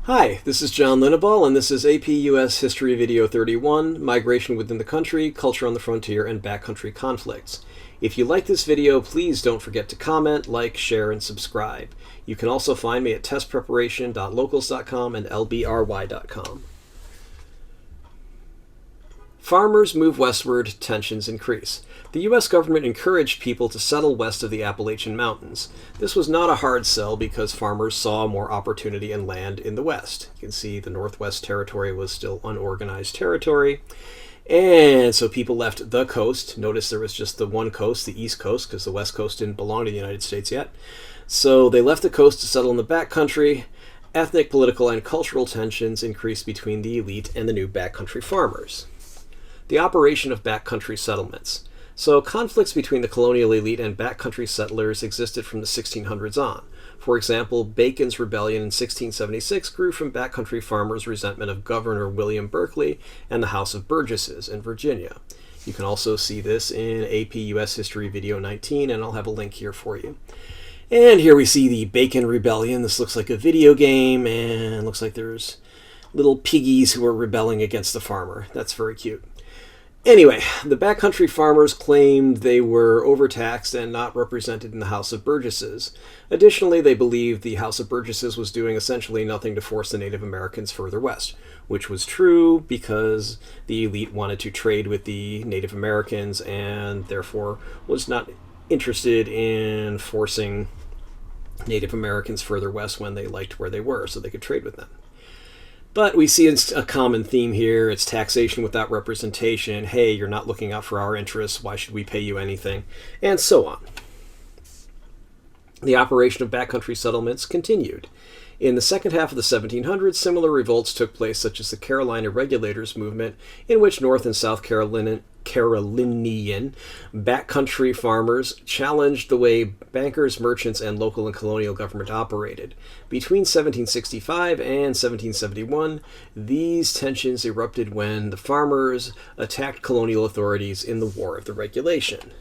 Hi, this is John Linneball, and this is AP US History Video 31, Migration Within the Country, Culture on the Frontier, and Backcountry Conflicts. If you like this video, please don't forget to comment, like, share, and subscribe. You can also find me at testpreparation.locals.com and lbry.com. Farmers move westward, tensions increase. The U.S. government encouraged people to settle west of the Appalachian Mountains. This was not a hard sell because farmers saw more opportunity and land in the west. You can see the Northwest Territory was still unorganized territory. And so people left the coast. Notice there was just the one coast, the East Coast, because the West Coast didn't belong to the United States yet. So they left the coast to settle in the backcountry. Ethnic, political, and cultural tensions increased between the elite and the new backcountry farmers. The operation of backcountry settlements. So conflicts between the colonial elite and backcountry settlers existed from the 1600s on. For example, Bacon's Rebellion in 1676 grew from backcountry farmers' resentment of Governor William Berkeley and the House of Burgesses in Virginia. You can also see this in AP US History Video 19, and I'll have a link here for you. And here we see the Bacon Rebellion. This looks like a video game, and looks like there's little piggies who are rebelling against the farmer. That's very cute. Anyway, the backcountry farmers claimed they were overtaxed and not represented in the House of Burgesses. Additionally, they believed the House of Burgesses was doing essentially nothing to force the Native Americans further west, which was true because the elite wanted to trade with the Native Americans and therefore was not interested in forcing Native Americans further west when they liked where they were so they could trade with them. But we see a common theme here. It's taxation without representation. Hey, you're not looking out for our interests. Why should we pay you anything? And so on. The operation of backcountry settlements continued. In the second half of the 1700s, similar revolts took place, such as the Carolina Regulators movement, in which North and South Carolinian backcountry farmers challenged the way bankers, merchants, and local and colonial government operated. Between 1765 and 1771, these tensions erupted when the farmers attacked colonial authorities in the War of the Regulation.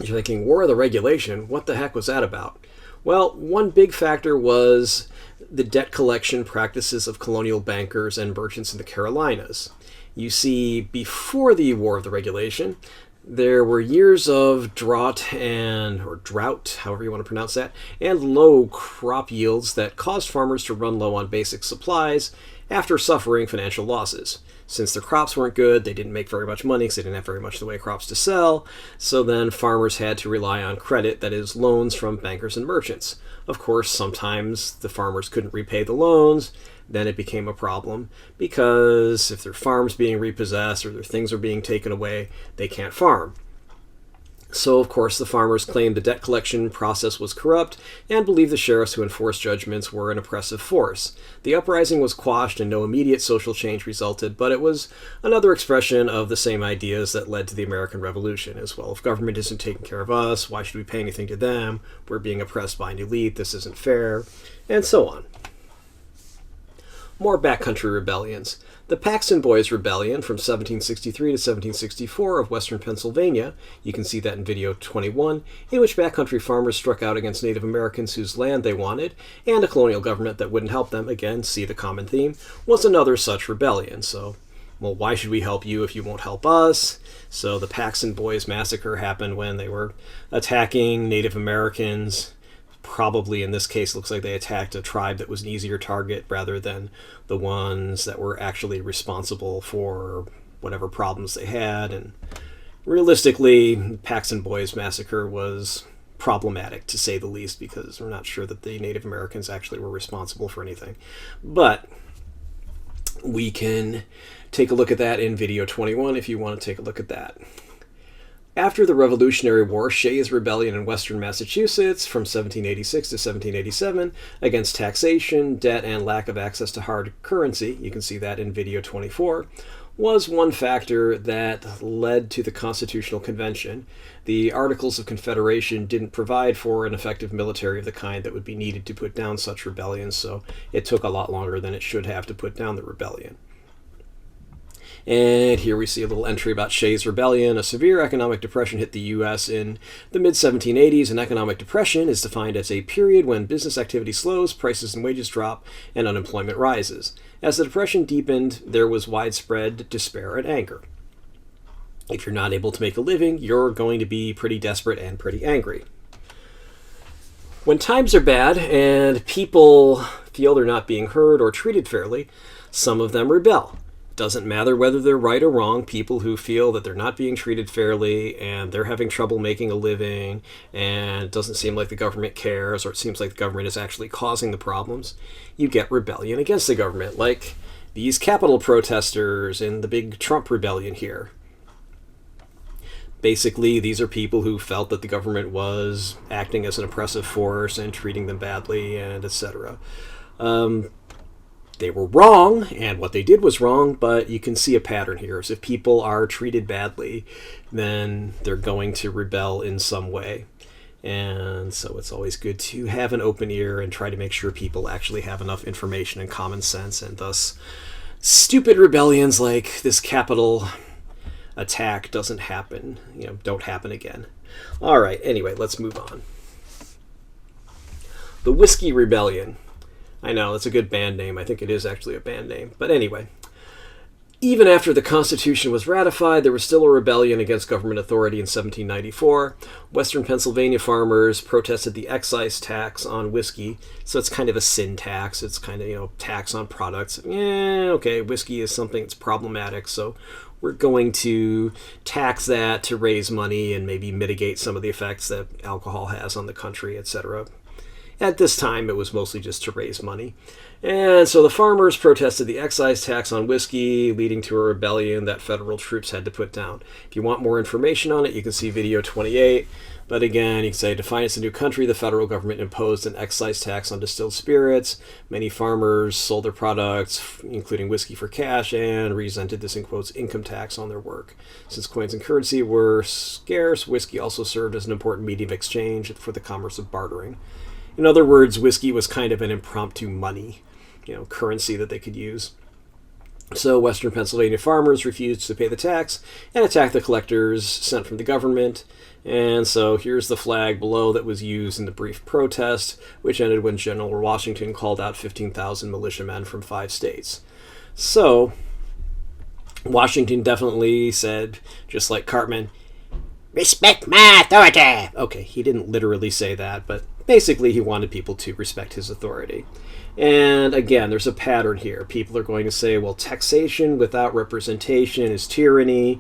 You're thinking, War of the Regulation? What the heck was that about? Well, one big factor was the debt collection practices of colonial bankers and merchants in the Carolinas. You see, before the War of the Regulation, there were years of drought, however you want to pronounce that, and low crop yields that caused farmers to run low on basic supplies after suffering financial losses. Since their crops weren't good, they didn't make very much money because they didn't have very much in the way of crops to sell, so then farmers had to rely on credit, that is, loans from bankers and merchants. Of course, sometimes the farmers couldn't repay the loans. Then it became a problem because if their farm's being repossessed or their things are being taken away, they can't farm. So, of course, the farmers claimed the debt collection process was corrupt and believed the sheriffs who enforced judgments were an oppressive force. The uprising was quashed and no immediate social change resulted, but it was another expression of the same ideas that led to the American Revolution as well. If government isn't taking care of us, why should we pay anything to them? We're being oppressed by an elite, this isn't fair, and so on. More backcountry rebellions. The Paxton Boys Rebellion from 1763 to 1764 of western Pennsylvania, you can see that in video 21, in which backcountry farmers struck out against Native Americans whose land they wanted, and a colonial government that wouldn't help them, again, see the common theme, was another such rebellion. So, well, why should we help you if you won't help us? So the Paxton Boys Massacre happened when they were attacking Native Americans. Probably in this case, it looks like they attacked a tribe that was an easier target rather than the ones that were actually responsible for whatever problems they had. And realistically, Paxton Boys Massacre was problematic, to say the least, because we're not sure that the Native Americans actually were responsible for anything. But we can take a look at that in video 21 if you want to take a look at that. After the Revolutionary War, Shays' Rebellion in western Massachusetts from 1786 to 1787 against taxation, debt, and lack of access to hard currency, you can see that in video 24, was one factor that led to the Constitutional Convention. The Articles of Confederation didn't provide for an effective military of the kind that would be needed to put down such rebellions, so it took a lot longer than it should have to put down the rebellion. And here we see a little entry about Shays' Rebellion. A severe economic depression hit the U.S. in the mid-1780s. An economic depression is defined as a period when business activity slows, prices and wages drop, and unemployment rises. As the depression deepened, there was widespread despair and anger. If you're not able to make a living, you're going to be pretty desperate and pretty angry. When times are bad and people feel they're not being heard or treated fairly, some of them rebel. Doesn't matter whether they're right or wrong, people who feel that they're not being treated fairly and they're having trouble making a living and it doesn't seem like the government cares, or it seems like the government is actually causing the problems, you get rebellion against the government, like these Capitol protesters in the big Trump rebellion here. Basically, these are people who felt that the government was acting as an oppressive force and treating them badly, and etc. They were wrong, and what they did was wrong, but you can see a pattern here. So if people are treated badly, then they're going to rebel in some way. And so it's always good to have an open ear and try to make sure people actually have enough information and common sense, and thus stupid rebellions like this Capitol attack don't happen again. All right, anyway, let's move on. The Whiskey Rebellion. I know, it's a good band name. I think it is actually a band name. But anyway, even after the Constitution was ratified, there was still a rebellion against government authority in 1794. Western Pennsylvania farmers protested the excise tax on whiskey. So it's kind of a sin tax. It's kind of, tax on products. Okay, whiskey is something that's problematic, so we're going to tax that to raise money and maybe mitigate some of the effects that alcohol has on the country, etc. At this time, it was mostly just to raise money. And so the farmers protested the excise tax on whiskey, leading to a rebellion that federal troops had to put down. If you want more information on it, you can see video 28. But again, you can say, defiance of new country, the federal government imposed an excise tax on distilled spirits. Many farmers sold their products, including whiskey, for cash, and resented this, in quotes, income tax on their work. Since coins and currency were scarce, whiskey also served as an important medium of exchange for the commerce of bartering. In other words, whiskey was kind of an impromptu money, currency that they could use. So Western Pennsylvania farmers refused to pay the tax and attacked the collectors sent from the government. And so here's the flag below that was used in the brief protest, which ended when General Washington called out 15,000 militiamen from 5 states. So Washington definitely said, just like Cartman, "Respect my authority." Okay, he didn't literally say that, but basically he wanted people to respect his authority. And again, there's a pattern here. People are going to say, well, taxation without representation is tyranny.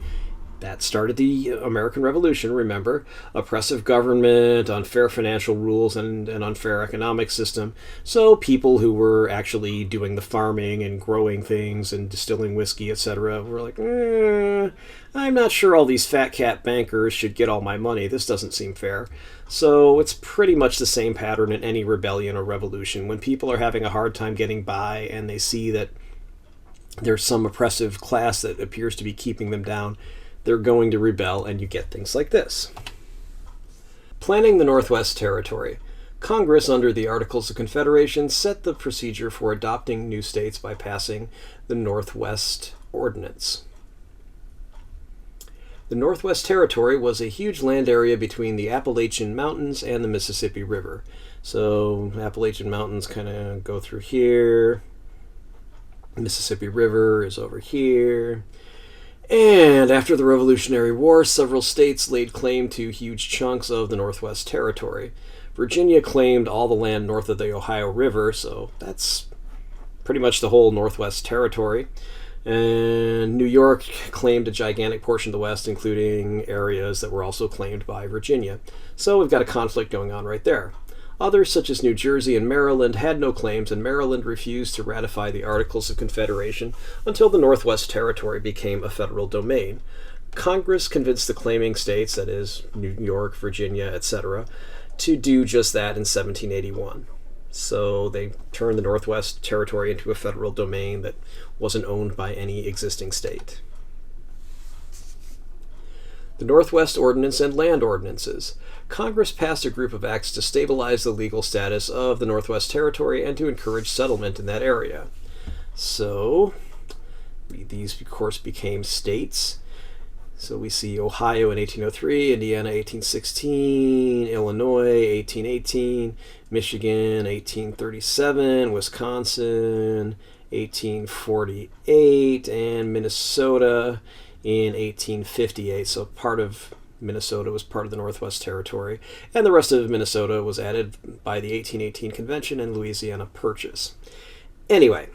That started the American Revolution, remember. Oppressive government, unfair financial rules, and an unfair economic system. So people who were actually doing the farming and growing things and distilling whiskey, etc., were like, I'm not sure all these fat cat bankers should get all my money. This doesn't seem fair. So it's pretty much the same pattern in any rebellion or revolution. When people are having a hard time getting by and they see that there's some oppressive class that appears to be keeping them down, they're going to rebel, and you get things like this. Planning the Northwest Territory. Congress, under the Articles of Confederation, set the procedure for adopting new states by passing the Northwest Ordinance. The Northwest Territory was a huge land area between the Appalachian Mountains and the Mississippi River. So Appalachian Mountains kind of go through here. Mississippi River is over here. And after the Revolutionary War, several states laid claim to huge chunks of the Northwest Territory. Virginia claimed all the land north of the Ohio River, so that's pretty much the whole Northwest Territory. And New York claimed a gigantic portion of the West, including areas that were also claimed by Virginia. So we've got a conflict going on right there. Others, such as New Jersey and Maryland, had no claims, and Maryland refused to ratify the Articles of Confederation until the Northwest Territory became a federal domain. Congress convinced the claiming states, that is, New York, Virginia, etc., to do just that in 1781. So they turned the Northwest Territory into a federal domain that wasn't owned by any existing state. The Northwest Ordinance and Land Ordinances. Congress passed a group of acts to stabilize the legal status of the Northwest Territory and to encourage settlement in that area. So these, of course, became states. So we see Ohio in 1803, Indiana 1816, Illinois 1818, Michigan 1837, Wisconsin 1848, and Minnesota in 1858. So part of Minnesota was part of the Northwest Territory, and the rest of Minnesota was added by the 1818 Convention and Louisiana Purchase. Anyway,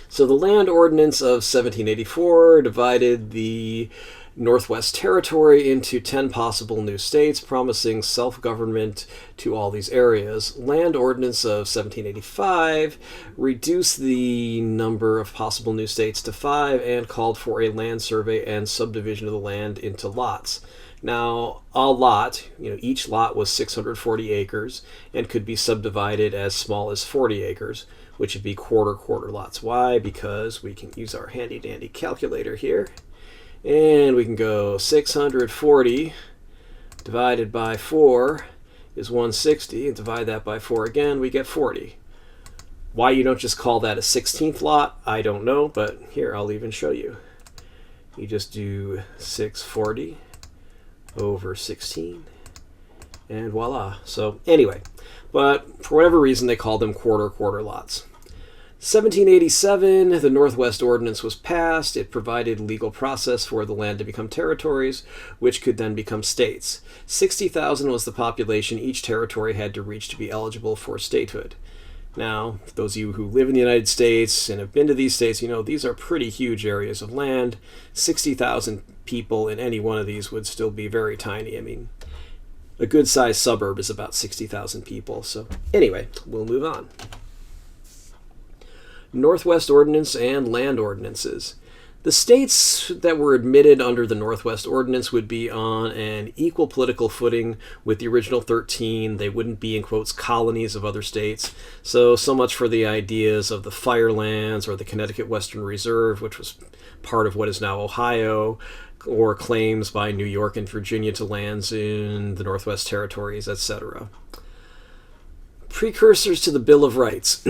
so the Land Ordinance of 1784 divided the Northwest Territory into 10 possible new states, promising self-government to all these areas. Land Ordinance of 1785 reduced the number of possible new states to 5 and called for a land survey and subdivision of the land into lots. Now, a lot, each lot was 640 acres and could be subdivided as small as 40 acres, which would be quarter lots. Why? Because we can use our handy-dandy calculator here. And we can go 640 divided by 4 is 160, and divide that by 4 again, we get 40. Why you don't just call that a 16th lot, I don't know, but here, I'll even show you. You just do 640 over 16, and voila. So anyway, but for whatever reason, they called them quarter lots. 1787, the Northwest Ordinance was passed. It provided legal process for the land to become territories, which could then become states. 60,000 was the population each territory had to reach to be eligible for statehood. Now, those of you who live in the United States and have been to these states, these are pretty huge areas of land. 60,000 people in any one of these would still be very tiny. I mean, a good-sized suburb is about 60,000 people. So anyway, we'll move on. Northwest Ordinance and Land Ordinances. The states that were admitted under the Northwest Ordinance would be on an equal political footing with the original 13. They wouldn't be, in quotes, colonies of other states. So much for the ideas of the Firelands or the Connecticut Western Reserve, which was part of what is now Ohio, or claims by New York and Virginia to lands in the Northwest Territories, etc. Precursors to the Bill of Rights.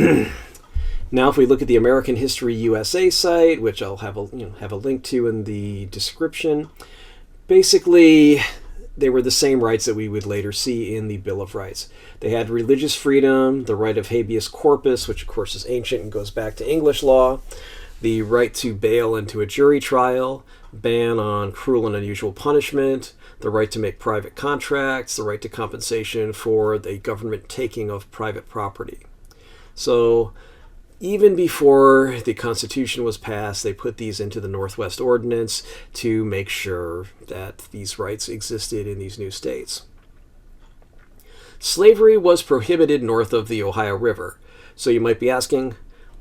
Now, if we look at the American History USA site, which I'll have a link to in the description, basically they were the same rights that we would later see in the Bill of Rights. They had religious freedom, the right of habeas corpus, which of course is ancient and goes back to English law, the right to bail and to a jury trial, ban on cruel and unusual punishment, the right to make private contracts, the right to compensation for the government taking of private property. So even before the Constitution was passed, they put these into the Northwest Ordinance to make sure that these rights existed in these new states. Slavery was prohibited north of the Ohio River. So you might be asking,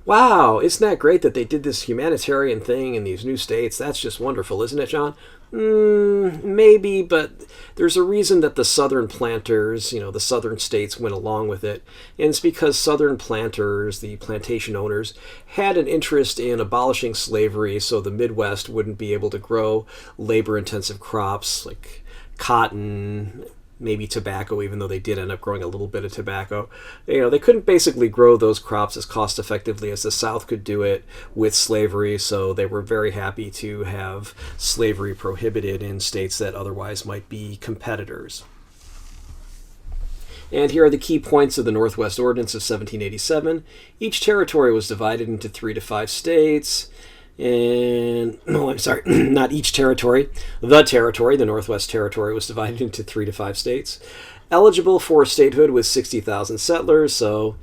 wow, isn't that great that they did this humanitarian thing in these new states? That's just wonderful, isn't it, John? Maybe, but there's a reason that the southern planters, the southern states went along with it. And it's because southern planters, the plantation owners, had an interest in abolishing slavery so the Midwest wouldn't be able to grow labor-intensive crops like cotton, maybe tobacco, even though they did end up growing a little bit of tobacco. They couldn't basically grow those crops as cost effectively as the South could do it with slavery, so they were very happy to have slavery prohibited in states that otherwise might be competitors. And here are the key points of the Northwest Ordinance of 1787. Each territory was divided into 3 to 5 states. And, not each territory. The Northwest Territory, was divided into 3 to 5 states. Eligible for statehood with 60,000 settlers, so,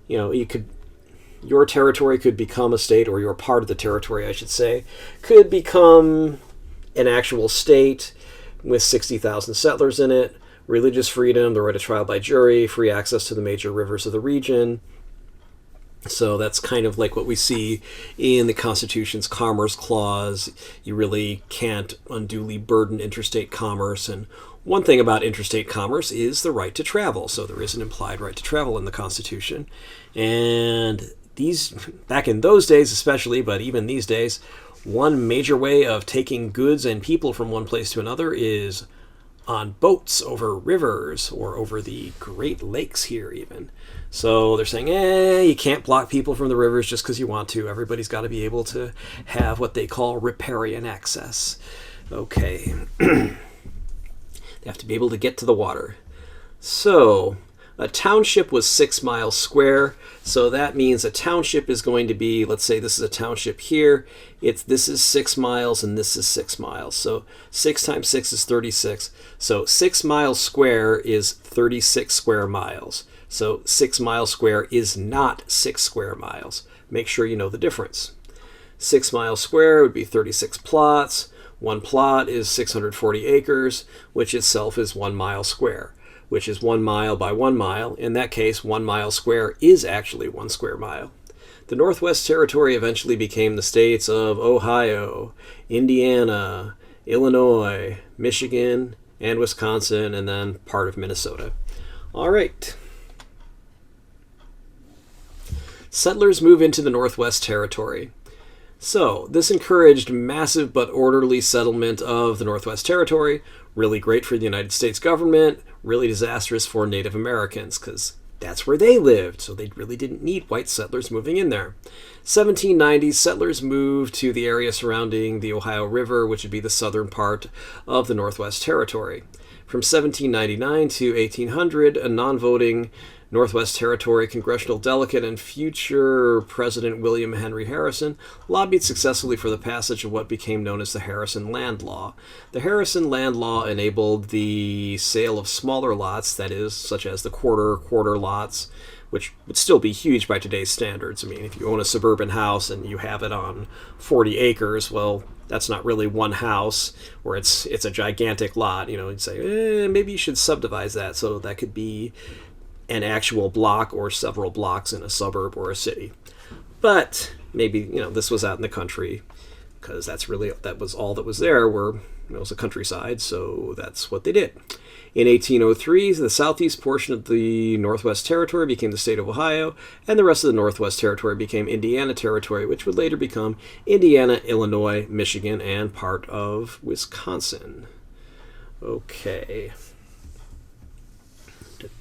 your territory could become a state, or your part of the territory, I should say, could become an actual state with 60,000 settlers in it. Religious freedom, the right of trial by jury, free access to the major rivers of the region. So that's kind of like what we see in the Constitution's Commerce Clause. You really can't unduly burden interstate commerce. And one thing about interstate commerce is the right to travel. So there is an implied right to travel in the Constitution. And these, back in those days especially, but even these days, one major way of taking goods and people from one place to another is on boats over rivers or over the Great Lakes here even. So they're saying, you can't block people from the rivers just because you want to. Everybody's got to be able to have what they call riparian access. Okay. They have to be able to get to the water. So a township was 6 miles square. So that means a township is going to be, let's say this is a township here. This is 6 miles and this is 6 miles. So 6 times 6 is 36. So 6 miles square is 36 square miles. So 6 miles square is not 6 square miles. Make sure you know the difference. 6 miles square would be 36 plots. One plot is 640 acres, which itself is 1 mile square, which is 1 mile by 1 mile. In that case, 1 mile square is actually 1 square mile. The Northwest Territory eventually became the states of Ohio, Indiana, Illinois, Michigan, and Wisconsin, and then part of Minnesota. All right. Settlers move into the Northwest Territory. So, this encouraged massive but orderly settlement of the Northwest Territory. Really great for the United States government, really disastrous for Native Americans, because that's where they lived, so they really didn't need white settlers moving in there. 1790, settlers moved to the area surrounding the Ohio River, which would be the southern part of the Northwest Territory. From 1799 to 1800, a non-voting Northwest Territory congressional delegate and future President William Henry Harrison lobbied successfully for the passage of what became known as the Harrison Land Law. The Harrison Land Law enabled the sale of smaller lots, that is, such as the quarter lots, which would still be huge by today's standards. I mean, if you own a suburban house and you have it on 40 acres, well, that's not really one house, or it's a gigantic lot. You know, you'd say, maybe you should subdivide that so that could be an actual block or several blocks in a suburb or a city. But maybe, this was out in the country, because that was all that was there, it was a countryside, so that's what they did. In 1803, the southeast portion of the Northwest Territory became the state of Ohio, and the rest of the Northwest Territory became Indiana Territory, which would later become Indiana, Illinois, Michigan, and part of Wisconsin. Okay.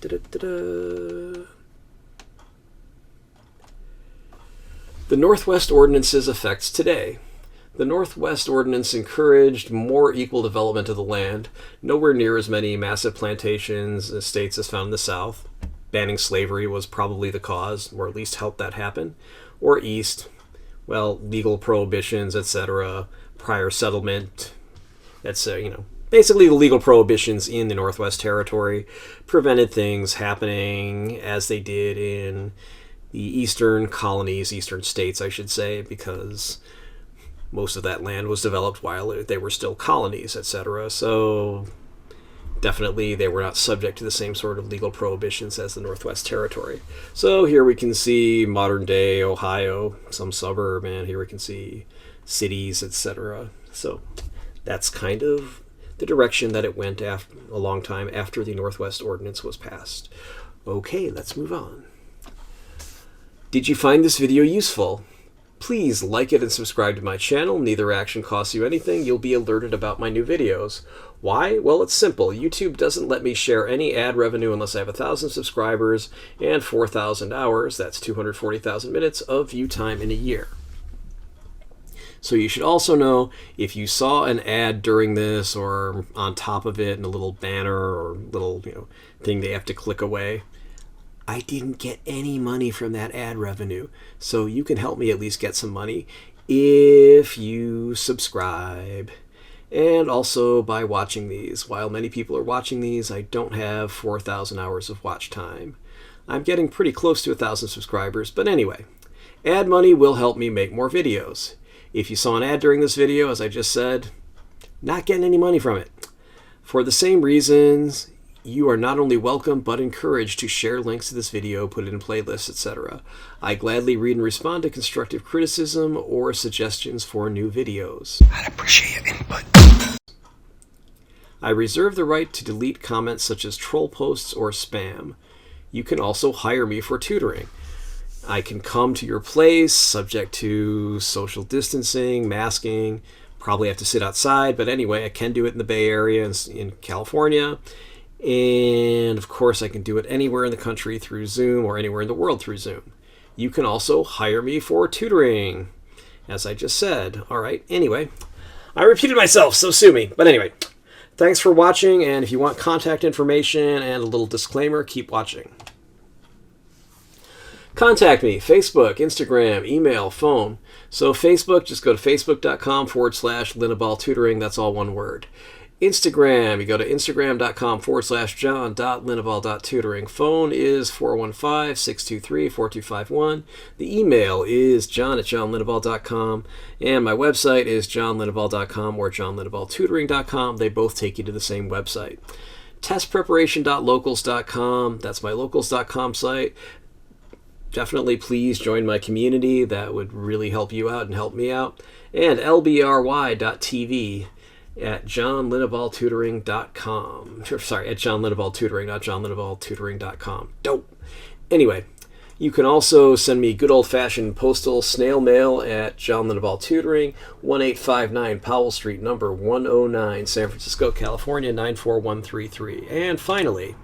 The Northwest Ordinances affects today. The Northwest Ordinance encouraged more equal development of the land, nowhere near as many massive plantations and estates as found in the South. Banning slavery was probably the cause, or at least helped that happen. Or East, legal prohibitions, etc., prior settlement, basically the legal prohibitions in the Northwest Territory prevented things happening as they did in the eastern colonies, eastern states, I should say, because most of that land was developed while they were still colonies, etc. So definitely they were not subject to the same sort of legal prohibitions as the Northwest Territory. So here we can see modern day Ohio, some suburb, and here we can see cities, etc. So that's kind of the direction that it went a long time after the Northwest Ordinance was passed. Okay, let's move on. Did you find this video useful? Please like it and subscribe to my channel. Neither action costs you anything. You'll be alerted about my new videos. Why? Well, it's simple. YouTube doesn't let me share any ad revenue unless I have 1,000 subscribers and 4,000 hours, that's 240,000 minutes of view time in a year. So you should also know, if you saw an ad during this or on top of it in a little banner or little thing they have to click away, I didn't get any money from that ad revenue. So you can help me at least get some money if you subscribe. And also by watching these. While many people are watching these, I don't have 4,000 hours of watch time. I'm getting pretty close to 1,000 subscribers, but anyway, ad money will help me make more videos. If you saw an ad during this video, as I just said, not getting any money from it. For the same reasons, you are not only welcome, but encouraged to share links to this video, put it in playlists, etc. I gladly read and respond to constructive criticism or suggestions for new videos. I'd appreciate your input. I reserve the right to delete comments such as troll posts or spam. You can also hire me for tutoring. I can come to your place, subject to social distancing, masking, Probably have to sit outside, but anyway, I can do it in the Bay Area in California. And of course, I can do it anywhere in the country through Zoom or anywhere in the world through Zoom. You can also hire me for tutoring, as I just said. All right, anyway, I repeated myself, so sue me. But anyway, thanks for watching, and if you want contact information and a little disclaimer, keep watching. Contact me, Facebook, Instagram, email, phone. So Facebook, just go to facebook.com/Linnaball Tutoring. That's all one word. Instagram, you go to instagram.com/john.linnaball.tutoring. Phone is 415-623-4251. The email is john@johnlinnaball.com. And my website is johnlinnaball.com or johnlinnaballtutoring.com. They both take you to the same website. Testpreparation.locals.com. That's my locals.com site. Definitely please join my community. That would really help you out and help me out. And lbry.tv at johnlinnaballtutoring.com. Sorry, at johnlinnaballtutoring, not johnlinnaballtutoring.com. Dope. Anyway, you can also send me good old-fashioned postal snail mail at John Linnaball Tutoring, 1859 Powell Street, number 109, San Francisco, California, 94133. And finally,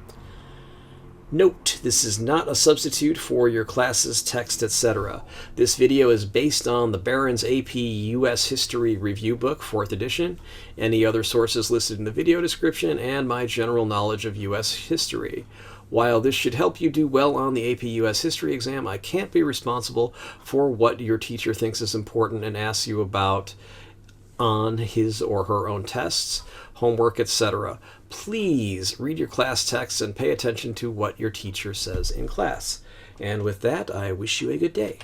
note, this is not a substitute for your classes, text, etc. This video is based on the Barron's AP U.S. History Review Book, 4th edition, any other sources listed in the video description, and my general knowledge of U.S. history. While this should help you do well on the AP U.S. History exam, I can't be responsible for what your teacher thinks is important and asks you about on his or her own tests, homework, etc. Please read your class texts and pay attention to what your teacher says in class. And with that, I wish you a good day.